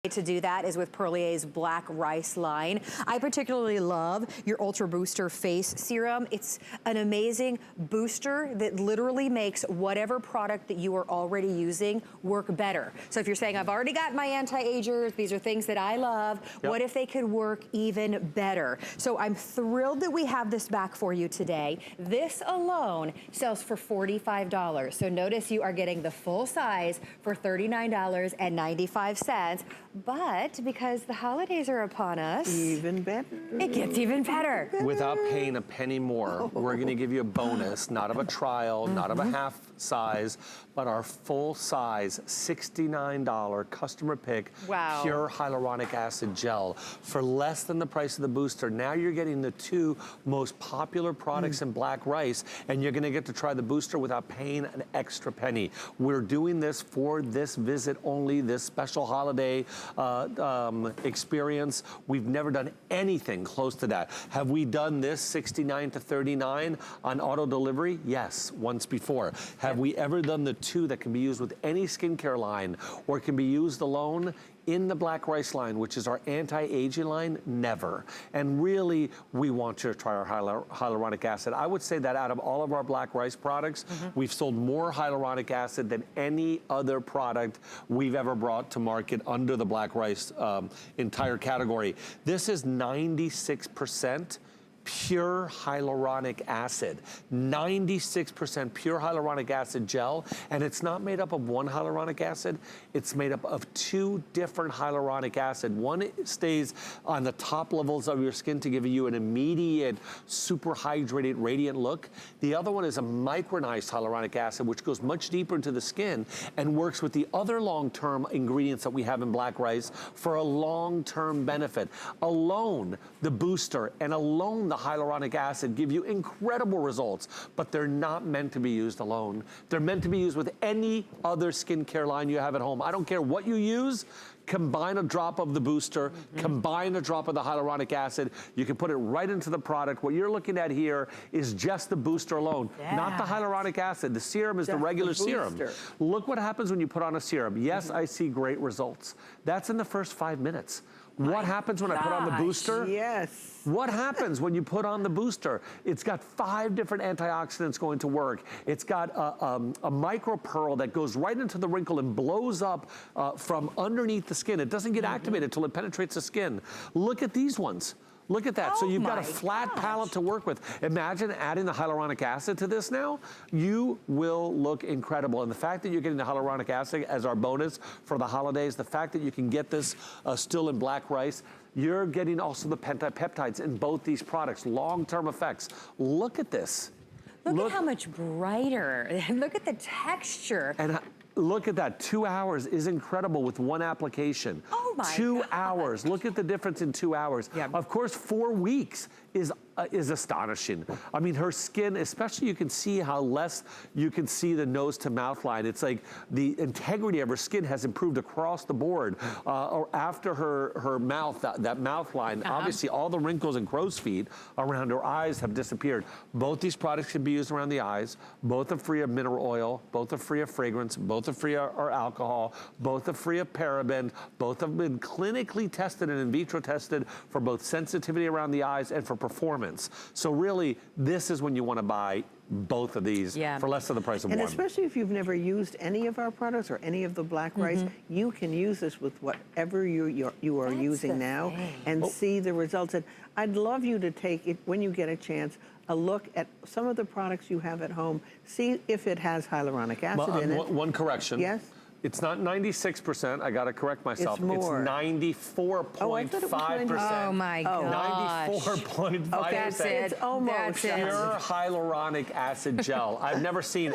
To do that is with Perlier's Black Rice line. I particularly love your Ultra Booster Face Serum. It's an amazing booster that literally makes whatever product that you are already using work better. So if you're saying, I've already got my anti-agers, these are things that I love, what if they could work even better? So I'm thrilled that we have this back for you today. This alone sells for $45. So notice you are getting the full size for $39.95. But because the holidays are upon us, even better. It gets even better. Without paying a penny more, we're gonna give you a bonus, not of a trial, not of a half size, but our full size $69 customer pick pure hyaluronic acid gel for less than the price of the booster. Now you're getting the two most popular products in Black Rice, and you're gonna get to try the booster without paying an extra penny. We're doing this for this visit only, this special holiday experience. We've never done anything close to that. Have we done this 69 to 39 on auto delivery? Yes, once before. Have we ever done the two that can be used with any skincare line or can be used alone? In the Black Rice line, which is our anti-aging line, never. And really, we want you to try our hyaluronic acid. I would say that out of all of our Black Rice products, we've sold more hyaluronic acid than any other product we've ever brought to market under the Black Rice entire category. This is 96% pure hyaluronic acid, 96% pure hyaluronic acid gel, and it's not made up of one hyaluronic acid, it's made up of two different hyaluronic acid. One stays on the top levels of your skin to give you an immediate, super hydrated, radiant look. The other one is a micronized hyaluronic acid, which goes much deeper into the skin and works with the other long-term ingredients that we have in Black Rice for a long-term benefit. Alone, the booster, and alone the hyaluronic acid give you incredible results, but they're not meant to be used alone. They're meant to be used with any other skincare line you have at home. I don't care what you use, combine a drop of the booster, combine a drop of the hyaluronic acid, you can put it right into the product. What you're looking at here is just the booster alone, not the hyaluronic acid. The serum is the regular serum. Look what happens when you put on a serum. Yes, I see great results. That's in the first 5 minutes. What happens when I put on the booster? Yes. What happens when you put on the booster? It's got 5 different antioxidants going to work. It's got a micro pearl that goes right into the wrinkle and blows up from underneath the skin. It doesn't get activated until it penetrates the skin. Look at these ones. Look at that. So you've got a flat palette to work with. Imagine adding the hyaluronic acid to this now. You will look incredible. And the fact that you're getting the hyaluronic acid as our bonus for the holidays, the fact that you can get this still in Black Rice, you're getting also the pentapeptides in both these products, long-term effects. Look at this. Look at how much brighter. Look at the texture. And look at that, 2 hours is incredible with one application. Oh my 2 hours, look at the difference in 2 hours. Of course, 4 weeks is astonishing. I mean, her skin, especially you can see how less you can see the nose to mouth line. It's like the integrity of her skin has improved across the board. Or after her mouth, that mouth line, obviously all the wrinkles and crow's feet around her eyes have disappeared. Both these products can be used around the eyes. Both are free of mineral oil. Both are free of fragrance. Both are free of alcohol. Both are free of paraben. Both have been clinically tested and in vitro tested for both sensitivity around the eyes and for performance. So really, this is when you want to buy both of these for less than the price of one. And especially if you've never used any of our products or any of the Black Rice, you can use this with whatever you are using now and see the results. And I'd love you to take it, when you get a chance, a look at some of the products you have at home, see if it has hyaluronic acid in it. One correction. Yes? It's not 96%, I gotta correct myself. It's more. It's 94.5%. Oh my gosh. 94.5%. That's it. It's almost pure hyaluronic acid gel. I've never seen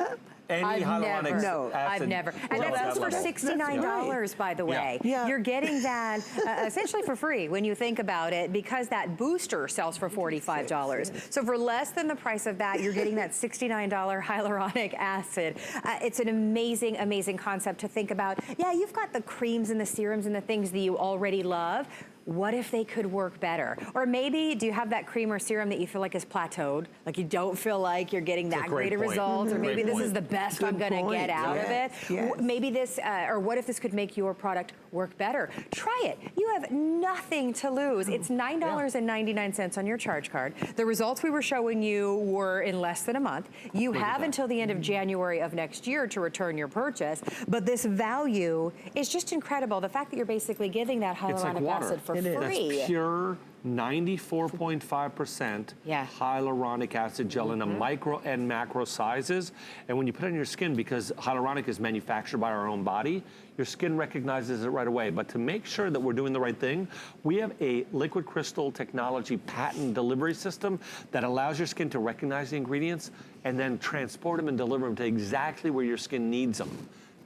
any hyaluronic acid. I've never. And that's for $69, by the way. You're getting that essentially for free when you think about it, because that booster sells for $45. So for less than the price of that, you're getting that $69 hyaluronic acid. It's an amazing, amazing concept to think about. Yeah, you've got the creams and the serums and the things that you already love. what if they could work better? Or maybe, do you have that cream or serum that you feel like is plateaued? Like you don't feel like you're getting that great a result, or maybe this is the best I'm gonna get out of it. Maybe this, or what if this could make your product work better. Try it. You have nothing to lose. It's $9.99 on your charge card. The results we were showing you were in less than a month. You have until the end of January of next year to return your purchase, but this value is just incredible. The fact that you're basically giving that hyaluronic acid for free. That's pure 94.5% hyaluronic acid gel in a micro and macro sizes. And when you put it on your skin, because hyaluronic is manufactured by our own body, your skin recognizes it right away. But to make sure that we're doing the right thing, we have a liquid crystal technology patent delivery system that allows your skin to recognize the ingredients and then transport them and deliver them to exactly where your skin needs them.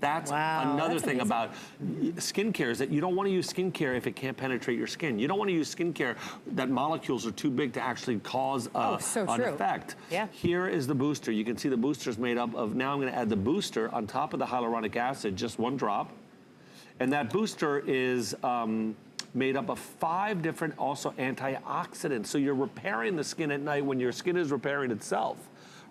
That's another thing about skincare, is that you don't want to use skincare if it can't penetrate your skin. You don't want to use skincare that molecules are too big to actually cause an effect. Here is the booster. You can see the booster is made up of, now I'm going to add the booster on top of the hyaluronic acid, just 1 drop. And that booster is made up of 5 different also antioxidants. So you're repairing the skin at night when your skin is repairing itself.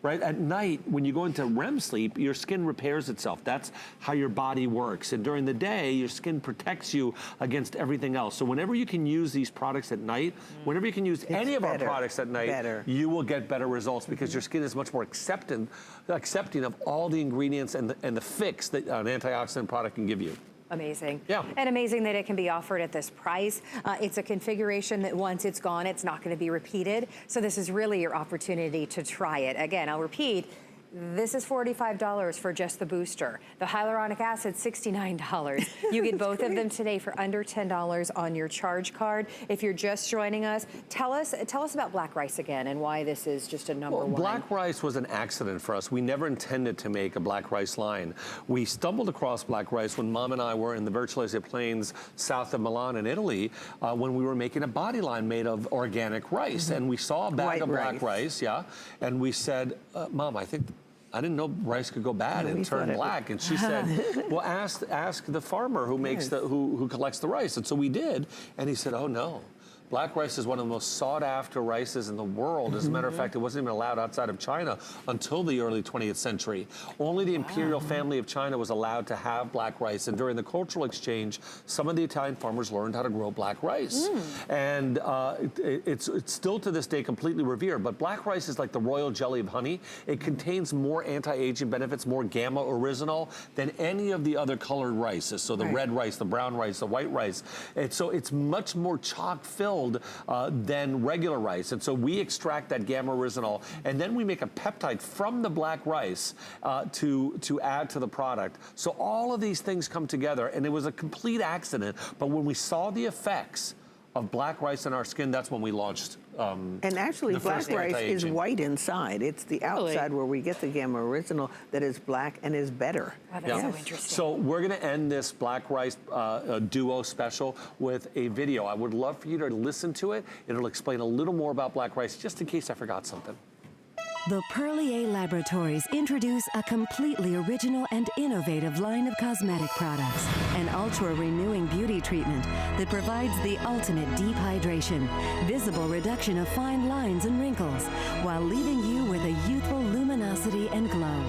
Right? At night, when you go into REM sleep, your skin repairs itself. That's how your body works. And during the day, your skin protects you against everything else. So whenever you can use these products at night, whenever you can use any of our products at night, you will get better results, because your skin is much more accepting of all the ingredients and the fix that an antioxidant product can give you. Amazing. And amazing that it can be offered at this price. It's a configuration that once it's gone, it's not going to be repeated. So this is really your opportunity to try it. Again, I'll repeat, this is $45 for just the booster. The hyaluronic acid, $69. You get both of them today for under $10 on your charge card. If you're just joining us, tell us about black rice again and why this is just a number one. Black rice was an accident for us. We never intended to make a black rice line. We stumbled across black rice when Mom and I were in the Vercellese Plains south of Milan in Italy, when we were making a body line made of organic rice. And we saw a bag of black rice, and we said, Mom, I didn't know rice could go bad and turn black. And she said, well, ask the farmer who makes who collects the rice. And so we did. And he said, oh no. Black rice is one of the most sought after rices in the world. As a matter of fact, it wasn't even allowed outside of China until the early 20th century. Only the imperial family of China was allowed to have black rice. And during the cultural exchange, some of the Italian farmers learned how to grow black rice. And it's still to this day completely revered. But black rice is like the royal jelly of honey. It contains more anti-aging benefits, more gamma oryzanol than any of the other colored rices. So the red rice, the brown rice, the white rice. And so it's much more chock-filled than regular rice. And so we extract that gamma oryzanol, and then we make a peptide from the black rice to add to the product. So all of these things come together, and it was a complete accident. But when we saw the effects of black rice in our skin, that's when we launched. And actually, black rice is white inside. It's the outside where we get the gamma oryzanol that is black and is better. Wow, that's so interesting. So we're going to end this black rice duo special with a video. I would love for you to listen to it. It'll explain a little more about black rice, just in case I forgot something. The Perlier Laboratories introduce a completely original and innovative line of cosmetic products. An ultra-renewing beauty treatment that provides the ultimate deep hydration, visible reduction of fine lines and wrinkles, while leaving you with a youthful luminosity and glow.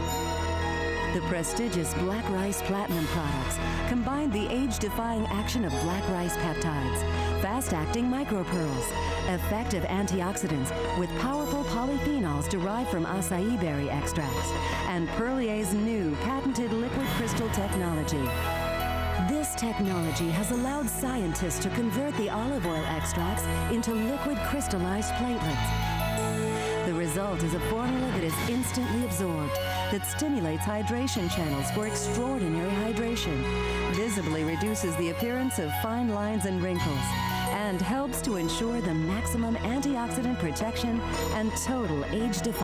The prestigious Black Rice Platinum products combine the age-defying action of black rice peptides, fast-acting micropearls, effective antioxidants with powerful polyphenols derived from acai berry extracts, and Perlier's new patented liquid crystal technology. This technology has allowed scientists to convert the olive oil extracts into liquid crystallized platelets. The result is a formula that is instantly absorbed, that stimulates hydration channels for extraordinary hydration, visibly reduces the appearance of fine lines and wrinkles, and helps to ensure the maximum antioxidant protection and total age-defying